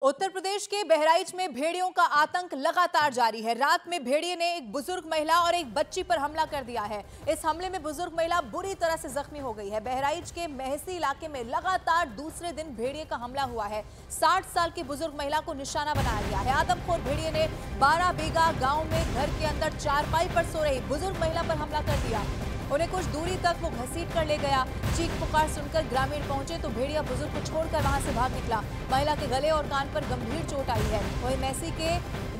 उत्तर प्रदेश के बहराइच में भेड़ियों का आतंक लगातार जारी है। रात में भेड़िए ने एक बुजुर्ग महिला और एक बच्ची पर हमला कर दिया है। इस हमले में बुजुर्ग महिला बुरी तरह से जख्मी हो गई है। बहराइच के महसी इलाके में लगातार दूसरे दिन भेड़िए का हमला हुआ है। 60 साल की बुजुर्ग महिला को निशाना बनाया गया है। आदमखोर भेड़िए ने 12 बीघा गांव में घर के अंदर चारपाई पर सो रही बुजुर्ग महिला पर हमला कर दिया। उन्हें कुछ दूरी तक वो घसीट कर ले गया। चीख पुकार सुनकर ग्रामीण पहुंचे तो भेड़िया बुजुर्ग को छोड़कर वहां से भाग निकला। महिला के गले और कान पर गंभीर चोट आई है। वहीं मैसी के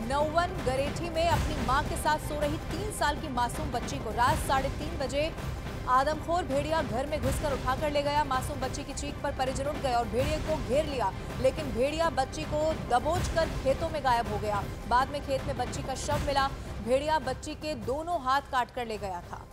नौवन गरेठी में अपनी मां के साथ सो रही 3 साल की मासूम बच्ची को रात 3:30 बजे आदमखोर भेड़िया घर में घुसकर उठाकर ले गया। मासूम बच्ची की चीख पर परिजन उठ गए और भेड़िए को घेर लिया, लेकिन भेड़िया बच्ची को दबोच कर खेतों में गायब हो गया। बाद में खेत में बच्ची का शव मिला। भेड़िया बच्ची के दोनों हाथ काट कर ले गया था।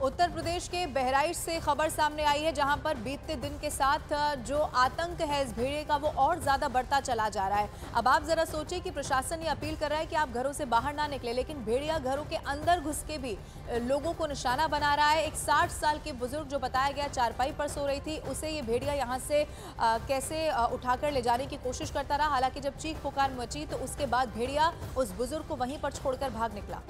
उत्तर प्रदेश के बहराइच से खबर सामने आई है, जहां पर बीतते दिन के साथ जो आतंक है इस भेड़िए का वो और ज्यादा बढ़ता चला जा रहा है। अब आप जरा सोचिए कि प्रशासन ये अपील कर रहा है कि आप घरों से बाहर ना निकले, लेकिन भेड़िया घरों के अंदर घुस के भी लोगों को निशाना बना रहा है। एक 60 साल की बुजुर्ग जो बताया गया चारपाई पर सो रही थी, उसे ये भेड़िया यहाँ से कैसे उठाकर ले जाने की कोशिश करता रहा। हालांकि जब चीख पुकार मची तो उसके बाद भेड़िया उस बुजुर्ग को वहीं पर छोड़कर भाग निकला।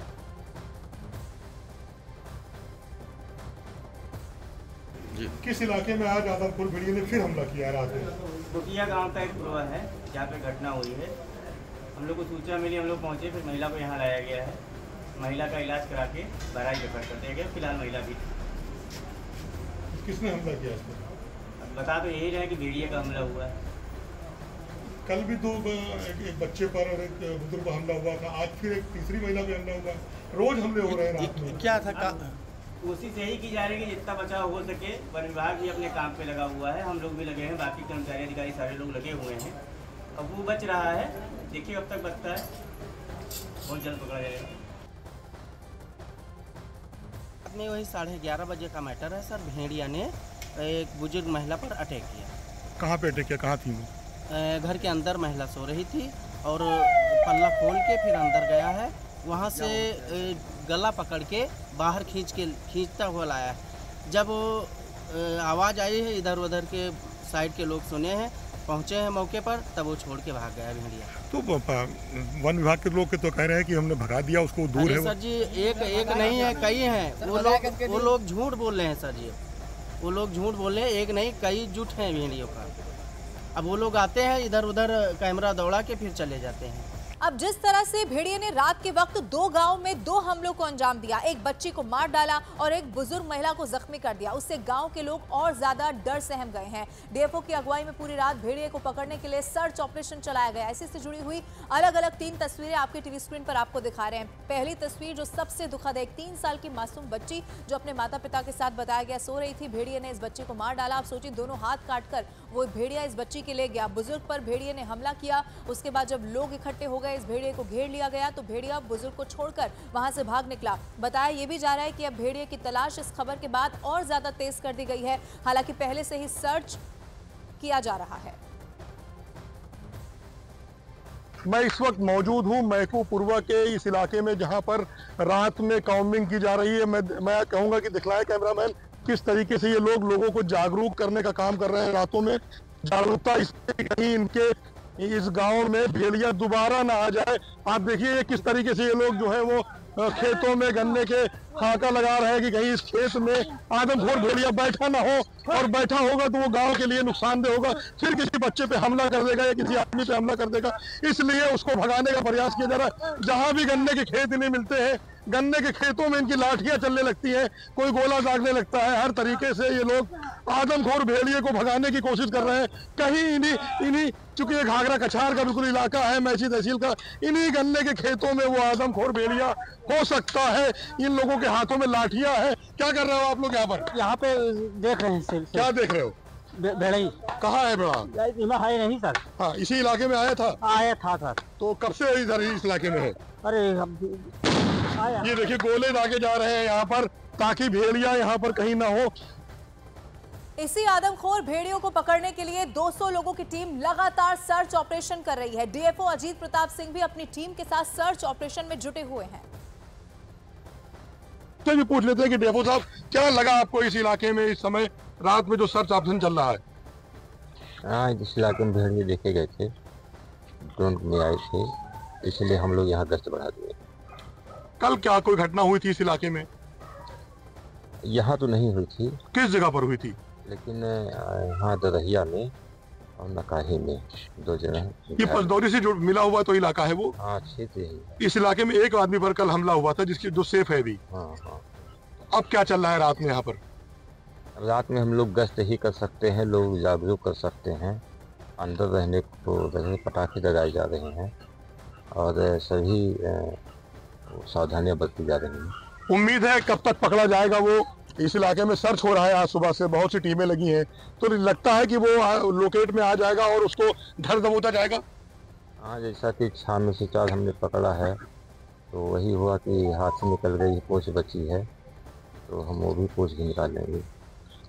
किस इलाके में आज आदमखोर भेड़िए ने फिर हमला किया रात में? बुटिया गांव का एक पुरवा है जहाँ पे घटना हुई है। हम लोग को सूचना मिली, हम लोग पहुँचे, फिर महिला को यहाँ लाया गया है। महिला का इलाज करा के बहराइच रेफर कर दिया गया। फिलहाल महिला भी। किसने हमला किया इस पर? बता तो यही रहे कि भेड़िए का हमला हुआ है। कल भी एक बच्चे पर और एक बुजुर्ग पर हमला हुआ था, आज फिर एक तीसरी महिला पे हमला हुआ। रोज हमले हो रहे हैं रात में। क्या था? कोशिश यही की जा रही है कि जितना बचाव हो सके। वन विभाग भी अपने काम पे लगा हुआ है, हम लोग भी लगे हैं, बाकी कर्मचारी अधिकारी सारे लोग लगे हुए हैं। अब वो बच रहा है, देखिए कब तक बचता है, बहुत जल्द पकड़ा जाएगा। में वही 11:30 बजे का मैटर है सर। भेड़िया ने एक बुजुर्ग महिला पर अटैक किया। कहाँ पे अटैक किया? कहाँ थी वो? घर के अंदर महिला सो रही थी और पल्ला खोल के फिर अंदर गया है। वहाँ से गला पकड़ के बाहर खींचता हुआ लाया है। जब आवाज़ आई है, इधर उधर के साइड के लोग सुने हैं, पहुँचे हैं मौके पर, तब वो छोड़ के भाग गया भेड़िया। तो वन विभाग के लोग तो कह रहे हैं कि हमने भगा दिया उसको, दूर है सर जी। एक नहीं है, कई हैं। वो लोग झूठ बोल रहे हैं सर जी। वो लोग झूठ बोल रहे हैं, एक नहीं कई जुट हैं भेड़ियों का। अब वो लोग आते हैं, इधर उधर कैमरा दौड़ा के फिर चले जाते हैं। अब जिस तरह से भेड़िए ने रात के वक्त 2 गांव में 2 हमलों को अंजाम दिया, एक बच्ची को मार डाला और एक बुजुर्ग महिला को जख्मी कर दिया, उससे गांव के लोग और ज्यादा डर सहम गए हैं। डीएफओ की अगुवाई में पूरी रात भेड़िए को पकड़ने के लिए सर्च ऑपरेशन चलाया गया। इसी से जुड़ी हुई अलग अलग 3 तस्वीरें आपके टीवी स्क्रीन पर आपको दिखा रहे हैं। पहली तस्वीर जो सबसे दुखद है, एक 3 साल की मासूम बच्ची जो अपने माता पिता के साथ बताया गया सो रही थी। भेड़िए ने इस बच्ची को मार डाला। आप सोचिए, दोनों हाथ काटकर वो भेड़िया इस बच्ची के ले गया। बुजुर्ग पर भेड़िए ने हमला किया। उसके बाद जब लोग इकट्ठे हो गए, इस भेड़िए को घेर लिया गया तो भेड़िया बुजुर्ग को छोड़कर वहां से भाग निकला। बताया यह भी जा रहा है कि अब भेड़िए की तलाश इस खबर के बाद और ज्यादा तेज कर दी गई है। हालांकि पहले से ही सर्च किया जा रहा है। मैं इस वक्त मौजूद हूं मैकू पूर्वा के इस इलाके में, जहां पर रात में काउंटिंग की जा रही है। मैं कहूंगा कि दिखलाए कैमरामैन किस तरीके से ये लोगों को जागरूक करने का काम कर रहे हैं। रातों में जागरूकता, इससे कहीं इनके इस गांव में भेड़िया दोबारा ना आ जाए। आप देखिए किस तरीके से ये लोग जो है वो खेतों में गन्ने के खाका लगा रहे हैं कि कहीं इस खेत में आदमखोर भेड़िया बैठा ना हो, और बैठा होगा तो वो गांव के लिए नुकसानदेह होगा, फिर किसी बच्चे पे हमला कर देगा या किसी आदमी पे हमला कर देगा। इसलिए उसको भगाने का प्रयास किया जा रहा है। जहां भी गन्ने के खेत इन्हें मिलते हैं, गन्ने के खेतों में इनकी लाठियां चलने लगती हैं, कोई गोला दागने लगता है। हर तरीके से ये लोग आदमखोर भेड़िए को भगाने की कोशिश कर रहे हैं। कहीं इन्हीं चूंकि ये घाघरा कछार का बिल्कुल इलाका है, मैसी तहसील का, इन्हीं गन्ने के खेतों में वो आदमखोर भेड़िया हो सकता है। इन लोगों के हाथों में लाठियां हैं। क्या कर रहे हो आप लोग यहाँ पर? यहाँ पे देख रहे हैं। क्या देख रहे हो? भेड़ई कहाँ है बेड़ा? है नहीं सर। हाँ, इसी इलाके में आया था सर। तो कब से इधर इस इलाके में है? अरे ये देखिए गोले दागे जा रहे हैं यहाँ पर, ताकि भेड़िया यहाँ पर कहीं ना हो। इसी आदमखोर भेड़ियों को पकड़ने के लिए 200 लोगों की टीम लगातार सर्च ऑपरेशन कर रही है। डीएफओ अजीत प्रताप सिंह भी अपनी टीम के साथ सर्च ऑपरेशन में जुटे हुए हैं। तो भी पूछ लेते हैं कि डेपो साहब, क्या लगा आपको इस इलाके में इस समय रात में जो सर्च ऑपरेशन चल रहा है? हाँ, इस इलाके में भेड़िए देखे गए थे, ड्रोन में आए थे, इसलिए हम लोग यहाँ गश्त बढ़ा दिए। कल क्या कोई घटना हुई थी इस इलाके में? यहाँ तो नहीं हुई थी, किस जगह पर हुई थी? लेकिन यहाँ दरहिया में और नकाही में 2 जगह। ये पसदौरी से जो मिला हुआ तो इलाका है वो? हाँ, क्षेत्र यही है। इस इलाके में एक आदमी पर कल हमला हुआ था जिसकी जो सेफ है अभी। हाँ हाँ। अब क्या चल रहा है रात में यहाँ पर? रात में हम लोग गश्त ही कर सकते हैं, लोग जागरूक कर सकते हैं। अंदर रहने को पटाखे जलाए जा रहे हैं और सभी सावधानियां बरती जा रही हैं। उम्मीद है कब तक पकड़ा जाएगा वो? इस इलाके में सर्च हो रहा है, आज सुबह से बहुत सी टीमें लगी हैं, तो लगता है कि वो लोकेट में आ जाएगा और उसको धर दबोचा जाएगा। हाँ, जैसा कि 6 में से 4 हमने पकड़ा है, तो वही हुआ कि हाथ से निकल गई, पोछ बची है, तो हम वो भी पोछ के निकालेंगे।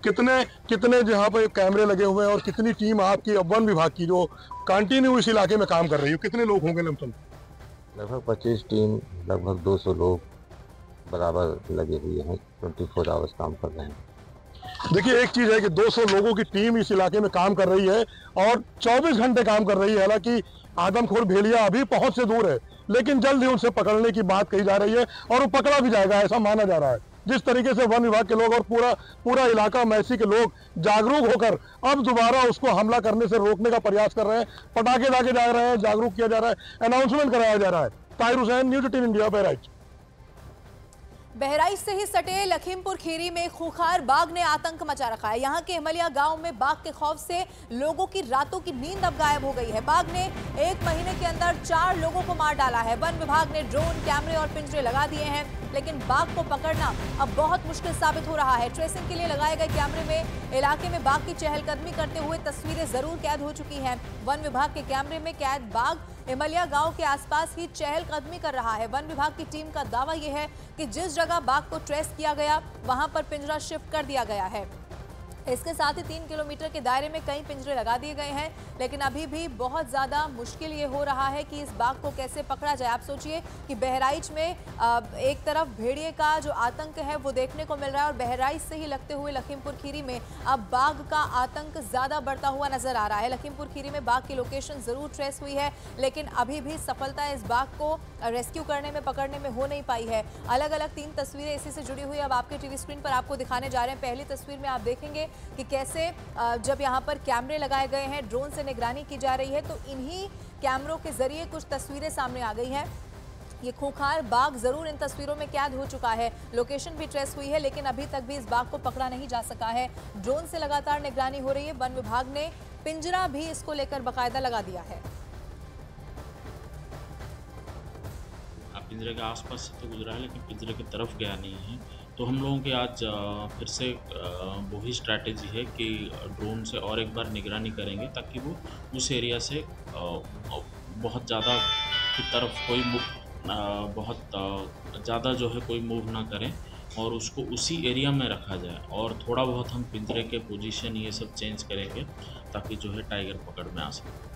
कितने जहाँ पर कैमरे लगे हुए हैं और कितनी टीम आपकी वन विभाग की जो कंटिन्यू इस इलाके में काम कर रही है, कितने लोग होंगे लमसम? लगभग 25 टीम, लगभग 200 लोग बराबर लगे हुए हैं, 24 आवर्स काम कर रहे हैं। देखिए, एक चीज है कि 200 लोगों की टीम इस इलाके में काम कर रही है और 24 घंटे काम कर रही है। हालांकि आदमखोर भेड़िया अभी पहुंच से दूर है, लेकिन जल्द ही उनसे पकड़ने की बात कही जा रही है और वो पकड़ा भी जाएगा, ऐसा माना जा रहा है। जिस तरीके से वन विभाग के लोग और पूरा इलाका मैसी के लोग जागरूक होकर अब दोबारा उसको हमला करने से रोकने का प्रयास कर रहे हैं, पटाखे दागे जा रहे हैं, जागरूक किया जा रहा है, अनाउंसमेंट कराया जा रहा है। Tahir Hussain, news 18 India, Bahraich. बहराइच से ही सटे लखीमपुर खीरी में खूंखार बाघ ने आतंक मचा रखा है। यहाँ के हिमलिया गांव में बाघ के खौफ से लोगों की रातों की नींद अब गायब हो गई है। बाघ ने 1 महीने के अंदर 4 लोगों को मार डाला है। वन विभाग ने ड्रोन, कैमरे और पिंजरे लगा दिए हैं, लेकिन बाघ को पकड़ना अब बहुत मुश्किल साबित हो रहा है। ट्रेसिंग के लिए लगाए गए कैमरे में इलाके में बाघ की चहलकदमी करते हुए तस्वीरें जरूर कैद हो चुकी हैं। वन विभाग के कैमरे में कैद बाघ हिमलिया गांव के आसपास ही चहलकदमी कर रहा है। वन विभाग की टीम का दावा यह है कि जिस जगह बाघ को ट्रेस किया गया वहां पर पिंजरा शिफ्ट कर दिया गया है। इसके साथ ही 3 किलोमीटर के दायरे में कई पिंजरे लगा दिए गए हैं, लेकिन अभी भी बहुत ज़्यादा मुश्किल ये हो रहा है कि इस बाघ को कैसे पकड़ा जाए। आप सोचिए कि बहराइच में एक तरफ भेड़िए का जो आतंक है वो देखने को मिल रहा है और बहराइच से ही लगते हुए लखीमपुर खीरी में अब बाघ का आतंक ज़्यादा बढ़ता हुआ नजर आ रहा है। लखीमपुर खीरी में बाघ की लोकेशन ज़रूर ट्रेस हुई है, लेकिन अभी भी सफलता इस बाघ को रेस्क्यू करने में, पकड़ने में हो नहीं पाई है। अलग अलग 3 तस्वीरें इसी से जुड़ी हुई अब आपके टीवी स्क्रीन पर आपको दिखाने जा रहे हैं। पहली तस्वीर में आप देखेंगे कि कैसे जब यहाँ पर कैमरे लगाए गए हैं, ड्रोन से निगरानी की जा रही है, तो इन्हीं कैमरों के जरिए कुछ तस्वीरें सामने आ गई हैं। ये खूंखार बाघ जरूर इन तस्वीरों में कैद हो चुका है, लोकेशन भी ट्रेस हुई है, लेकिन अभी तक भी इस बाघ को पकड़ा नहीं जा सका है। ड्रोन से लगातार निगरानी हो रही है। वन विभाग ने पिंजरा भी इसको लेकर बाकायदा लगा दिया है। पिंजरे के आसपास से तो गुजरा है, लेकिन पिंजरे की तरफ गया नहीं है। तो हम लोगों की आज फिर से वही स्ट्रैटेजी है कि ड्रोन से और एक बार निगरानी करेंगे, ताकि वो उस एरिया से बहुत ज़्यादा की तरफ कोई बहुत ज़्यादा जो है कोई मूव ना करें और उसको उसी एरिया में रखा जाए। और थोड़ा बहुत हम पिंजरे के पोजीशन ये सब चेंज करेंगे ताकि जो है टाइगर पकड़ में आ सके।